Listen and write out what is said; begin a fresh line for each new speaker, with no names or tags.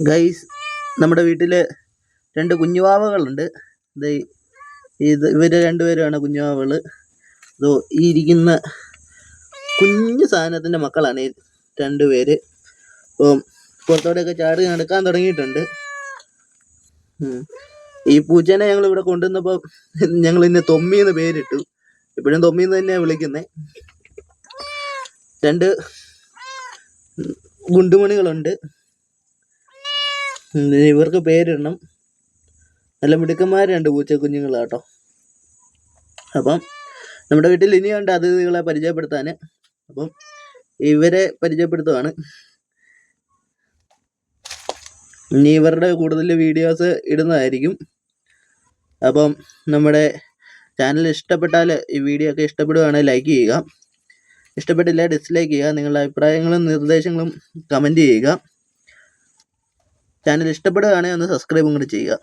Guys, നമ്മുടെ വീട്ടിൽ രണ്ട് കുഞ്ഞുവാവകളുണ്ട്. ദേ ഇവർ രണ്ടുപേരുമാണ് കുഞ്ഞുവാവകൾ. അതോ ഈ ഇരിക്കുന്ന കുഞ്ഞു സാധനത്തിൻ്റെ മക്കളാണ് ഈ രണ്ടുപേര്. അപ്പം പുറത്തോടെയൊക്കെ ചാടി നടക്കാൻ തുടങ്ങിയിട്ടുണ്ട്. ഈ പൂച്ചേനെ ഞങ്ങൾ ഇവിടെ കൊണ്ടുവന്നപ്പോൾ ഞങ്ങൾ ഇന്ന് തൊമ്മി എന്ന് പേരിട്ടു. ഇപ്പോഴും തൊമ്മി എന്ന് തന്നെയാണ് വിളിക്കുന്നത്. രണ്ട് ഗുണ്ടുമണികളുണ്ട്. ഇവർക്ക് പേരിടണം. നല്ല മിടുക്കന്മാർ രണ്ട് പൂച്ച കുഞ്ഞുങ്ങളാട്ടോ. അപ്പം നമ്മുടെ വീട്ടിൽ ഇനിയുണ്ട് അതിഥികളെ പരിചയപ്പെടുത്താൻ. അപ്പം ഇവരെ പരിചയപ്പെടുത്തുവാണ്. ഇനി ഇവരുടെ കൂടുതൽ വീഡിയോസ് ഇടുന്നതായിരിക്കും. അപ്പം നമ്മുടെ ചാനൽ ഇഷ്ടപ്പെട്ടാൽ, ഈ വീഡിയോ ഒക്കെ ഇഷ്ടപ്പെടുകയാണെങ്കിൽ ലൈക്ക് ചെയ്യുക, ഇഷ്ടപ്പെട്ടില്ല ഡിസ്ലൈക്ക് ചെയ്യുക. നിങ്ങളുടെ അഭിപ്രായങ്ങളും നിർദ്ദേശങ്ങളും കമൻറ്റ് ചെയ്യുക. ചാനൽ ഇഷ്ടപ്പെടുകയാണെങ്കിൽ ഒന്ന് സബ്സ്ക്രൈബും കൂടി ചെയ്യുക.